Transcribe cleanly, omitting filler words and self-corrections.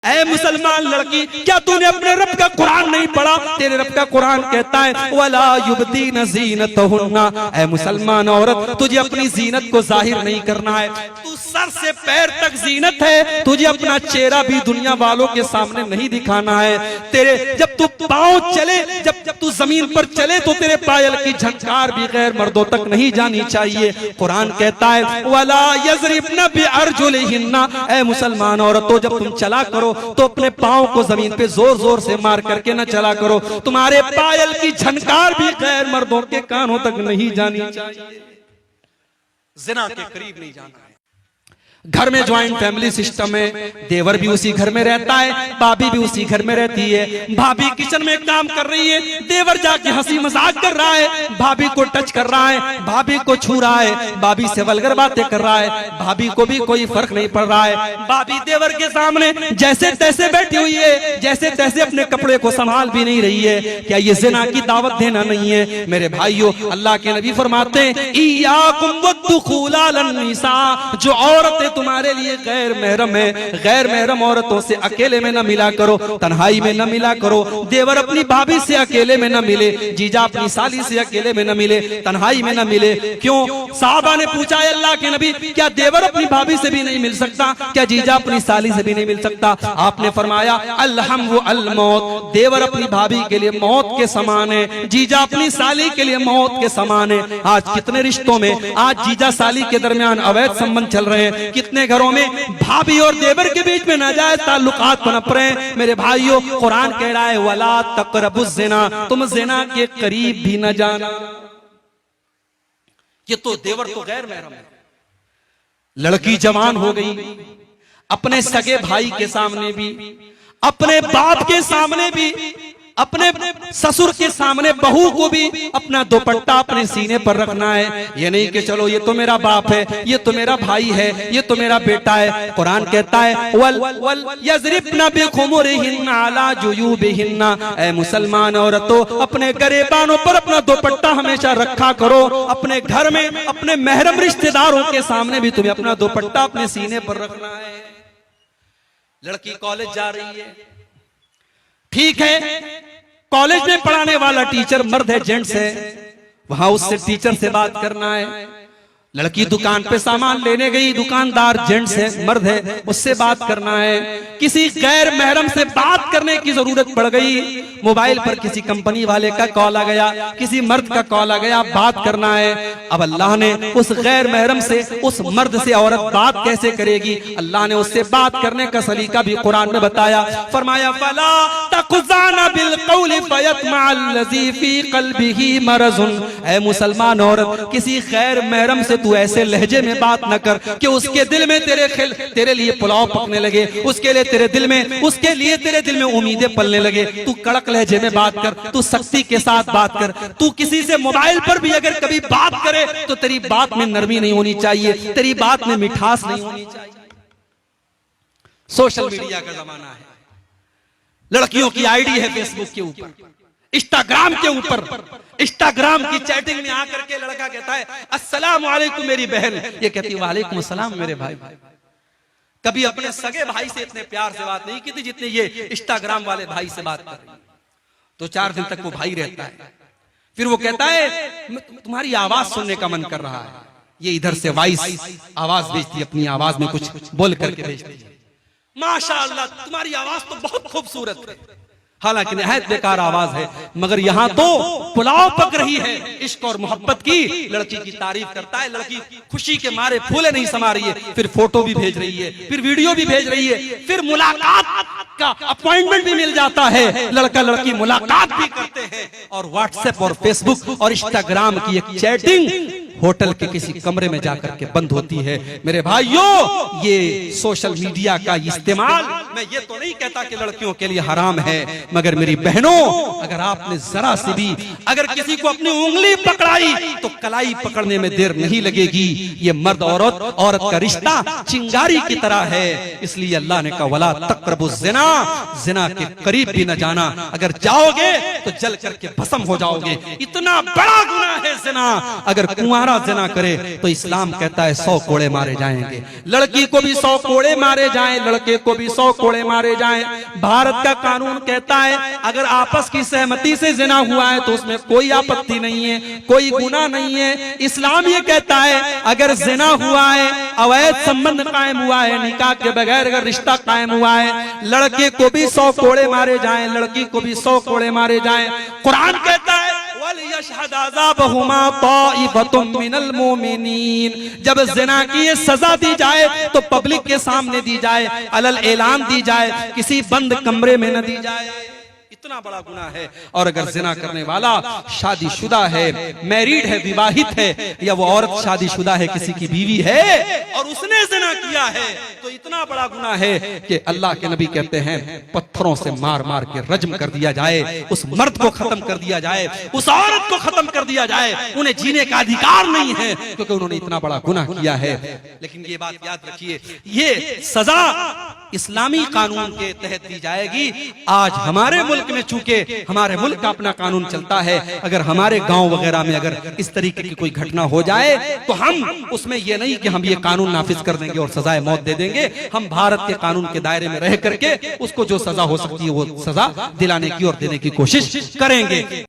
ऐ मुसलमान लड़की, क्या तूने अपने रब का कुरान नहीं पढ़ा? तेरे रब का कुरान कहता है वला युबदीन ज़ीनतहुन्ना। ऐ मुसलमान औरत, तुझे अपनी जीनत को जाहिर नहीं करना है। तू सर से पैर तक जीनत है, तुझे अपना चेहरा भी दुनिया वालों के सामने नहीं दिखाना है। तेरे जब तू पाँव चले, जब तू जमीन पर चले तो तेरे पायल की झंकार भी गैर मर्दों तक नहीं जानी चाहिए। कुरान कहता है वला यज़रिबना बिअरजुलिहिन्ना। ऐ मुसलमान औरतों, जब तुम चला करो तो अपने पाँव को जमीन पे जोर जोर से मार करके न चला करो। तुम्हारे पायल की झनकार भी गैर मर्दों के कानों तक नहीं जानी चाहिए। जिना के करीब नहीं जाना है। घर में ज्वाइंट फैमिली सिस्टम है, देवर भी उसी घर में रहता है, भाभी भी उसी घर में रहती है। भाभी किचन में काम कर रही है, देवर जाके हंसी मजाक कर रहा है, भाभी को टच कर रहा है, भाभी को छू रहा है, भाभी से वल्गर बातें कर रहा है, भाभी को भी कोई फर्क नहीं पड़ रहा है। भाभी देवर के सामने जैसे तैसे बैठी हुई है, जैसे तैसे अपने कपड़े को संभाल भी नहीं रही है। क्या ये जिना की दावत देना नहीं है? मेरे भाइयों, अल्लाह के नबी फरमाते हैं इय्याकुम वद्दुखूल अलन निसा। जो औरतें तुम्हारे लिए गैर महरम है, गैर महरम औरतों से अकेले में न मिला करो, तन्हाई में न मिला करो। देवर अपनी भाभी से अकेले में न मिले, जीजा अपनी साली से अकेले में न मिले, तन्हाई में न मिले। क्यों? साहबा ने पूछा अल्लाह के नबी, क्या देवर अपनी भाभी से भी नहीं मिल सकता? क्या जीजा अपनी साली से भी नहीं मिल सकता? आपने फरमाया अलहम व अल मौत। देवर अपनी भाभी के लिए मौत के समान है, जीजा अपनी साली के लिए मौत के समान है। आज कितने रिश्तों में आज जीजा साली के दरमियान अवैध संबंध चल रहे हैं, कितने घरों में भाभी और देवर के बीच में नाजायज ताल्लुकात पनप रहे हैं। मेरे भाइयों, कुरान कह रहा है वला तक़रबुज़ ज़िना, तुम ज़िना के करीब भी न जाना। ये तो देवर तो गैर महरम है। लड़की जवान हो गई, अपने सगे भाई के सामने भी, अपने बाप के सामने भी, अपने ससुर के सामने बहू को भी अपना दुपट्टा अपने सीने पर रखना है। ये नहीं कि चलो ये तो मेरा बाप है, ये तो मेरा भाई है, ये तो मेरा बेटा है। कुरान कहता है वल यज़रिबना बिखुमुरिहिन्ना अला जुयूबिहिन्ना। ऐ मुसलमान औरतों, अपने गरेबानों पर अपना दुपट्टा हमेशा रखा करो। अपने घर में अपने महरम रिश्तेदारों के सामने भी तुम्हें अपना दुपट्टा अपने सीने पर रखना है। लड़की कॉलेज जा रही है, ठीक है, कॉलेज में पढ़ाने वाला टीचर मर्द है, जेंट्स है, वहां उससे टीचर से बात करना है। लड़की दुकान पे सामान लेने गई, दुकानदार जेंट्स है, मर्द है, उससे बात करना है। किसी गैर महरम से बात करने की जरूरत पड़ गई, मोबाइल पर किसी कंपनी वाले का कॉल आ गया, किसी मर्द का कॉल आ गया, बात करना है। अब अल्लाह ने उस गैर महरम से, उस मर्द से औरत बात कैसे करेगी? अल्लाह ने उससे बात करने का सलीका भी कुरान में बताया। फरमाया फला तक़ज़ाना बिल क़ौलि फ़यत्मअल्लज़ी फ़ी क़ल्बिही मरज़ुन। ऐ मुसलमान औरत, किसी गैर महरम से तू ऐसे लहजे में बात न कर कि उसके दिल में तेरे लिए पुलाव पकने लगे, उसके लिए तेरे दिल में उम्मीदें पलने लगे। तू कड़क लहजे में बात कर, तू सख्ती के साथ बात कर। तू किसी से मोबाइल पर भी अगर कभी बात करे तो तेरी बात में नरमी नहीं होनी चाहिए, तेरी बात में मिठास नहीं होनी चाहिए। सोशल मीडिया का जमाना है, लड़कियों की आईडी है फेसबुक के ऊपर, इंस्टाग्राम के ऊपर। इंस्टाग्राम की चैटिंग में आकर के लड़का कहता है अस्सलाम वालेकुम मेरी बहन, ये कहती वालेकुम अस्सलाम मेरे भाई। कभी अपने सगे भाई से इतने प्यार से बात नहीं की थी जितने ये इंस्टाग्राम वाले भाई से बात कर रही। तो 4 दिन तक वो भाई रहता है, फिर वो कहता है तुम्हारी आवाज सुनने का मन कर रहा है। ये इधर से वॉइस आवाज भेजती है, अपनी आवाज में कुछ बोल करके भेजती है। माशाअल्लाह तुम्हारी आवाज तो बहुत खूबसूरत है, हालांकि निहायत बेकार आवाज है, मगर यहाँ तो पुलाव पक रही है इश्क और मोहब्बत की। लड़की की तारीफ करता है, लड़की खुशी के मारे फूले नहीं समा रही है, फिर फोटो भी भेज रही है, फिर वीडियो भी भेज रही है, फिर मुलाकात का अपॉइंटमेंट भी मिल जाता है, लड़का लड़की मुलाकात भी करते हैं। और व्हाट्सएप और फेसबुक और इंस्टाग्राम की एक चैटिंग होटल के किसी कमरे में जाकर के बंद होती है। मेरे भाइयों, ये सोशल मीडिया का इस्तेमाल, मैं ये तो नहीं कहता कि लड़कियों के लिए हराम है, मगर मेरी बहनों, अगर आपने जरा सी भी अगर किसी को अपनी उंगली पकड़ाई तो कलाई पकड़ने में देर नहीं लगेगी। ये मर्द औरत का रिश्ता चिंगारी की तरह है, इसलिए अल्लाह ने कहा वला तक़रबुज़ ज़िना, जिना के करीब भी न जाना। अगर जाओगे तो जल करके भस्म हो जाओगे। इतना बड़ा गुनाह है जिना। अगर कुंवारा जिना करे तो इस्लाम कहता है 100 कोड़े मारे जाएंगे। लड़की को भी 100 कोड़े मारे जाएं, लड़के को भी 100 कोड़े मारे जाएं। भारत का कानून कहता है अगर आपस की सहमति से जिना हुआ है तो उसमें कोई आपत्ति नहीं है, कोई गुनाह नहीं है। इस्लाम ये कहता है अगर जिना हुआ है, अवैध संबंध कायम हुआ है, निकाह के बगैर अगर रिश्ता कायम हुआ है, लड़के को भी 100 कोड़े मारे जाएं, लड़की को भी 100 कोड़े मारे जाएं। कुरान कहता है जब जिना की ये सजा दी जाए तो पब्लिक के सामने दी जाए, अलल ऐलान दी जाए, किसी बंद कमरे में न दी जाए। इतना बड़ा गुनाह है। और अगर जिना करने वाला शादीशुदा है, मैरिड है, विवाहित है, या वो औरत शादीशुदा है, किसी की बीवी है और उसने जिना किया है, तो इतना बड़ा गुनाह है कि अल्लाह के नबी कहते हैं पत्थरों से मार मार के रज्म कर दिया जाए, उस मर्द को खत्म कर दिया जाए, उस औरत को खत्म कर दिया जाए। उन्हें जीने का अधिकार नहीं है क्योंकि उन्होंने इतना बड़ा गुनाह किया है। लेकिन ये बात याद रखिए, ये सजा इस्लामी कानून के तहत दी जाएगी। आज हमारे मुल्क में चूंकि हमारे मुल्क का अपना कानून चलता है, अगर हमारे गांव वगैरह में अगर इस तरीके की कोई घटना हो जाए तो हम उसमें ये नहीं कि हम ये कानून नाफिज कर देंगे और सजाए मौत दे देंगे। हम भारत के कानून के दायरे में रह करके उसको जो सजा हो सकती है वो सजा दिलाने की और देने की कोशिश करेंगे।